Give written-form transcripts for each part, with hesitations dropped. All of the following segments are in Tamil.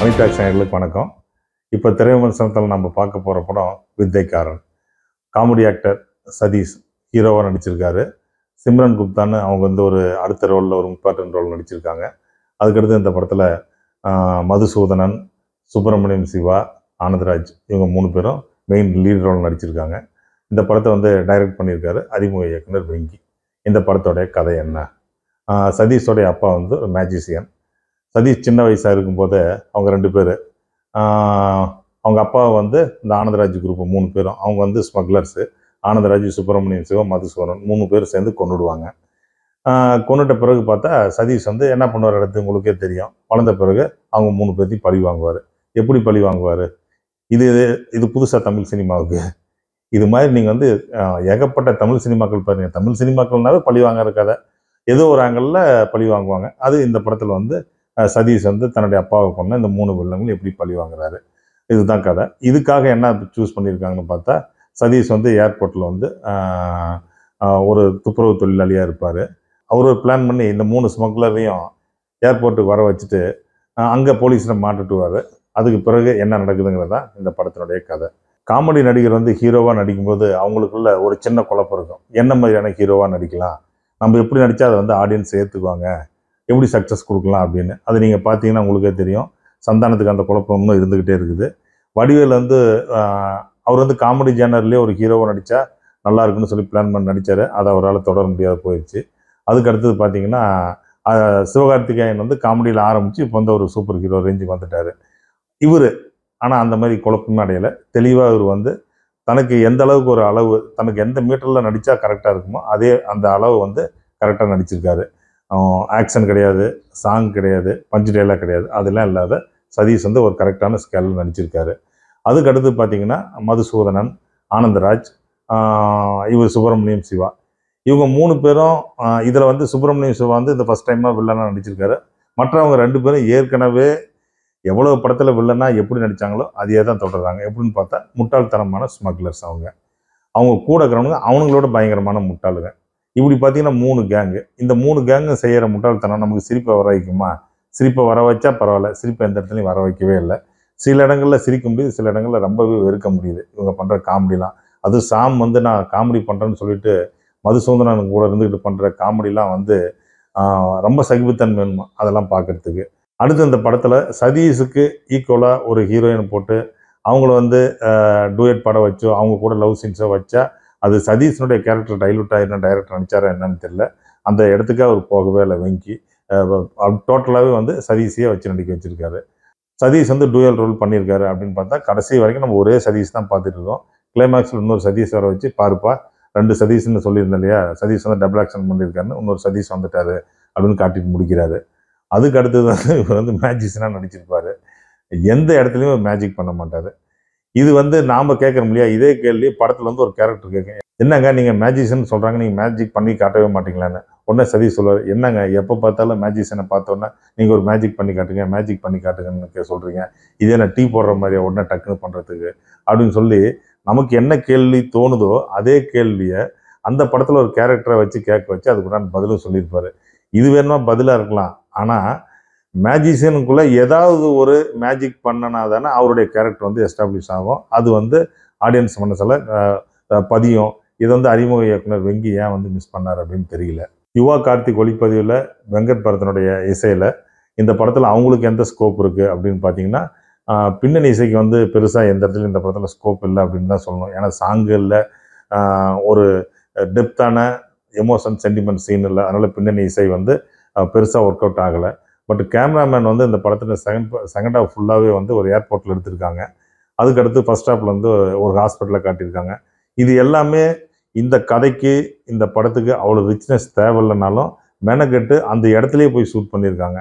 அமிதாக் நேயர்களுக்கு வணக்கம். இப்போ திரைவிமர்சனத்தில் நம்ம பார்க்க போகிற படம் வித்தைக்காரன். காமெடி ஆக்டர் சதீஷ் ஹீரோவாக நடிச்சிருக்காரு. சிம்ரன் குப்தான்னு அவங்க ஒரு அடுத்த ரோலில் ஒரு இம்பார்ட்டன்ட் ரோல் நடிச்சிருக்காங்க. அதுக்கடுத்து இந்த படத்தில் மதுசூதனன், சுப்பிரமணியம் சிவா, ஆனந்தராஜ் இவங்க 3 பேரும் மெயின் லீட் ரோல் நடிச்சிருக்காங்க. இந்த படத்தை டைரக்ட் பண்ணியிருக்காரு அறிமுக இயக்குனர் வெங்கி. இந்த படத்தோடைய கதை என்ன? சதீஷோடைய அப்பா ஒரு மேஜிஷியன். சதீஷ் சின்ன வயசாக இருக்கும்போதே அவங்க 2 பேர், அவங்க அப்பா இந்த ஆனந்தராஜ் குரூப் 3 பேரும் அவங்க ஸ்மக்லர்ஸு. ஆனந்தராஜ், சுப்பிரமணியம் சிவா, மதுசூதனன் 3 பேர் சேர்ந்து கொன்னுடுவாங்க. கொன்னுட்ட பிறகு பார்த்தா சதீஷ் என்ன பண்ணுவார் அடுத்து உங்களுக்கே தெரியும். வளர்ந்த பிறகு அவங்க 3 பேர்த்தையும் பழி வாங்குவார். எப்படி பழி வாங்குவார்? இது இது புதுசாக தமிழ் சினிமாவுக்கு. இது மாதிரி நீங்கள் ஏகப்பட்ட தமிழ் சினிமாக்கள் பாருங்கள். தமிழ் சினிமாக்கள்னாவே பழி வாங்குற கதை. ஏதோ ஒரு ஆங்கிளில் பழி வாங்குவாங்க. அது இந்த படத்தில் சதீஷ் தன்னுடைய அப்பாவை கொண்ட இந்த 3 வில்லங்கள் எப்படி பழி வாங்குறாரு, இதுதான் கதை. இதுக்காக என்ன சூஸ் பண்ணியிருக்காங்கன்னு பார்த்தா, சதீஷ் ஏர்போர்ட்டில் ஒரு துப்புரவு தொழிலாளியாக இருப்பார். அவர் ஒரு பிளான் பண்ணி இந்த 3 ஸ்மக்லரையும் ஏர்போர்ட்டுக்கு வர வச்சுட்டு அங்கே போலீஸில் மாட்டுட்டுவார். அதுக்கு பிறகு என்ன நடக்குதுங்கிறது தான் இந்த படத்தினுடைய கதை. காமெடி நடிகர் ஹீரோவாக நடிக்கும்போது அவங்களுக்குள்ள ஒரு சின்ன குழப்பம் இருக்கும். என்ன மாதிரியான ஹீரோவாக நடிக்கலாம், நம்ம எப்படி நடித்தா அதை ஆடியன்ஸ் ஏற்றுக்குவாங்க, எப்படி சக்ஸஸ் கொடுக்கலாம் அப்படின்னு. அது நீங்கள் பார்த்தீங்கன்னா உங்களுக்கே தெரியும். சந்தானத்துக்கு அந்த குழப்பம் இன்னும் இருந்துக்கிட்டே இருக்குது. வடிவேல் அவர் காமெடி ஜேனர்லேயே ஒரு ஹீரோவை நடித்தா நல்லா இருக்குன்னு சொல்லி பிளான் பண்ணி நடித்தார். அதை அவரால் தொடர முடியாத போயிடுச்சு. அதுக்கு அடுத்தது பார்த்தீங்கன்னா சிவகார்த்திகேயன் காமெடியில் ஆரம்பித்து இப்போ ஒரு சூப்பர் ஹீரோ ரேஞ்சுக்கு வந்துட்டார் இவர். ஆனால் அந்த மாதிரி குழப்பமே அடையலை. தெளிவாக இவர் தனக்கு எந்த அளவுக்கு ஒரு அளவு, தனக்கு எந்த மீட்டரில் நடித்தா கரெக்டாக இருக்குமோ அதே அந்த அளவு கரெக்டாக நடிச்சிருக்காரு. ஆக்ஷன் கிடையாது, சாங் கிடையாது, பஞ்சு டைலாக் கிடையாது, அதெல்லாம் இல்லாத சதீஷ் ஒரு கரெக்டான ஸ்கேலில் நடிச்சிருக்காரு. அதுக்கு அடுத்து பார்த்தீங்கன்னா மதுசூதனன், ஆனந்தராஜ், இவர் சுப்பிரமணியம் சிவா, இவங்க 3 பேரும் இதில் சுப்பிரமணியம் சிவா இந்த ஃபஸ்ட் டைமாக வில்லனாக நடிச்சிருக்காரு. மற்றவங்க 2 பேரும் ஏற்கனவே எவ்வளோ படத்தில் வில்லனாக எப்படி நடித்தாங்களோ அதையே தான் தொடர்றாங்க. எப்படின்னு பார்த்தா முட்டாள்தனமான ஸ்மக்லர்ஸ். அவங்க கூட இருக்கிறவங்க அவங்களோட பயங்கரமான முட்டாளுங்க. இப்படி பார்த்தீங்கன்னா 3 கேங்கு. இந்த 3 கேங்கு செய்கிற முட்டாள்தனம் நமக்கு சிரிப்பை வர வைக்குமா? சிரிப்பை வர வச்சா பரவாயில்ல, சிரிப்பை எந்த இடத்துலையும் வர வைக்கவே இல்லை. சில இடங்களில் சிரிக்க முடியுது, சில இடங்களில் ரொம்பவே வெறுக்க முடியுது இவங்க பண்ணுற காமெடிலாம். அது சாம் நான் காமெடி பண்ணுறேன்னு சொல்லிட்டு மதுசூதனன் கூட இருந்துக்கிட்டு பண்ணுற காமெடிலாம் ரொம்ப சகிப்புத்தன்மை வேணுமா அதெல்லாம் பார்க்குறதுக்கு. அடுத்து இந்த படத்தில் சதீஷுக்கு ஈக்குவலாக ஒரு ஹீரோயின் போட்டு அவங்கள டூயட் பாட வச்சோ அவங்க கூட லவ் சீன்ஸோ வச்சா அது சதீஷனுடைய கேரக்டர் டைலூட் ஆகிருந்தா டைரக்டர் நினச்சாரா என்னன்னு தெரியல. அந்த இடத்துக்கு அவர் போகவே இல்லை. வெங்கி டோட்டலாகவே சதீஷையே வச்சு நடிக்க வச்சுருக்காரு. சதீஷ் டூயல் ரோல் பண்ணியிருக்காரு அப்படின்னு பார்த்தா கடைசி வரைக்கும் நம்ம ஒரே சதீஷ் தான் பார்த்துட்டு இருக்கோம். கிளைமேக்ஸில் இன்னொரு சதீஷ் வர வச்சு பாருப்பா 2 சதீஷ்னு சொல்லியிருந்தேன் இல்லையா, சதீஷ் டபுள் ஆக்ஷன் பண்ணியிருக்காருன்னு இன்னொரு சதீஷ் வந்துட்டாரு அப்படின்னு காட்டிட்டு முடிக்கிறாரு. அதுக்கு அடுத்தது இவர் மேஜிஷனாக நடிச்சிருப்பார். எந்த இடத்துலையும் ஒரு மேஜிக் பண்ண மாட்டார். இது நாம் கேட்குறோம் இல்லையா, இதே கேள்வி படத்தில் ஒரு கேரக்டர் கேட்குங்க, என்னங்க நீங்கள் மேஜிஷியன் சொல்கிறாங்க, நீங்கள் மேஜிக் பண்ணி காட்டவே மாட்டீங்களான்னு. உடனே சதீஷ் சொல்லுவார், என்னங்க எப்போ பார்த்தாலும் மேஜிஷியனை பார்த்தோன்னே நீங்கள் ஒரு மேஜிக் பண்ணி காட்டுங்க, மேஜிக் பண்ணி காட்டுங்கன்னு சொல்கிறீங்க, இதே நான் டீ போடுற மாதிரியா உடனே டக்குன்னு பண்ணுறதுக்கு அப்படின்னு சொல்லி நமக்கு என்ன கேள்வி தோணுதோ அதே கேள்வியை அந்த படத்தில் ஒரு கேரக்டரை வச்சு கேட்க வச்சு அதுக்குண்டான பதிலும் சொல்லியிருப்பார். இது வேணுமா பதிலாக இருக்கலாம். ஆனால் மேஜிஷியனுக்குள்ளே ஏதாவது ஒரு மேஜிக் பண்ணனா தானே அவருடைய கேரக்டர் எஸ்டாப்ளிஷ் ஆகும். அது ஆடியன்ஸ் மனசில் பதியும். இது அறிமுக இயக்குனர் வெங்கி ஏன் மிஸ் பண்ணார் அப்படின்னு தெரியல. யுவா கார்த்திக் ஒளிப்பதிவில் வெங்கட் பரதனுடைய இசையில் இந்த படத்தில் அவங்களுக்கு எந்த ஸ்கோப் இருக்குது அப்படின்னு பார்த்தீங்கன்னா, பின்னணி இசைக்கு பெருசாக எந்த இடத்துலையும் இந்த படத்தில் ஸ்கோப் இல்லை அப்படின்னு தான் சொல்லணும். ஏன்னா சாங்குகளில் ஒரு டெப்த்தான எமோஷன் சென்டிமெண்ட் சீன் இல்லை. அதனால் பின்னணி இசை பெருசாக ஒர்க் அவுட் ஆகலை. பட் கேமராமேன் இந்த படத்தில் செகண்ட் ஹாஃப் ஃபுல்லாகவே ஒரு ஏர்போர்ட்டில் எடுத்திருக்காங்க. அதுக்கடுத்து ஃபர்ஸ்ட் ஹாஃபில் ஒரு ஹாஸ்பிட்டலில் காட்டியிருக்காங்க. இது எல்லாமே இந்த கதைக்கு இந்த படத்துக்கு அவ்வளோ ரிச்னஸ் தேவையில்லைனாலும் மெனக்கெட்டு அந்த இடத்துலையே போய் ஷூட் பண்ணியிருக்காங்க.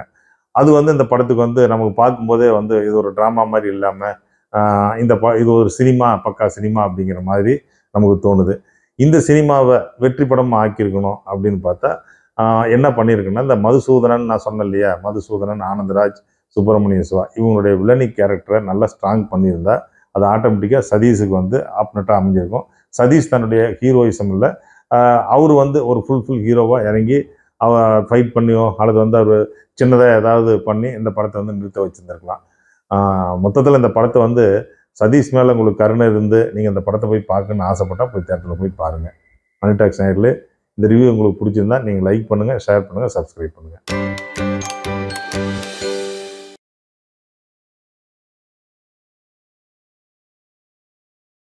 அது இந்த படத்துக்கு நமக்கு பார்க்கும்போதே இது ஒரு ட்ராமா மாதிரி இல்லாமல் இது ஒரு சினிமா, பக்கா சினிமா அப்படிங்கிற மாதிரி நமக்கு தோணுது. இந்த சினிமாவை வெற்றி படமாக ஆக்கியிருக்கணும் அப்படின்னு பார்த்தா என்ன பண்ணியிருக்குன்னா, இந்த மதுசூதனன் நான் சொன்னேன் இல்லையா, மதுசூதனன், ஆனந்தராஜ், சுப்பிரமணிய சிவா இவங்களுடைய வில்லனிக் கேரக்டரை நல்லா ஸ்ட்ராங் பண்ணியிருந்தா அது ஆட்டோமேட்டிக்காக சதீஷுக்கு ஆப்னட்டாக அமைஞ்சிருக்கும். சதீஷ் தன்னுடைய ஹீரோயிசம் இல்லை, அவர் ஒரு ஃபுல் ஹீரோவாக இறங்கி ஃபைட் பண்ணியோ அல்லது அவர் சின்னதாக ஏதாவது பண்ணி இந்த படத்தை நிறுத்த வச்சுருந்துருக்கலாம். மொத்தத்தில் இந்த படத்தை வந்து சதீஷ் மேலே உங்களுக்கு கருணை இருந்து நீங்கள் இந்த படத்தை போய் பார்க்கணுன்னு ஆசைப்பட்டால் போய் தேட்டரில் போய் பாருங்கள். மணி டாக்ஸ் நேயர்களே, இந்த ரிவ்யூ உங்களுக்கு பிடிச்சிருந்தா நீங்கள் லைக் பண்ணுங்கள், ஷேர் பண்ணுங்கள், சப்ஸ்கிரைப் பண்ணுங்கள்.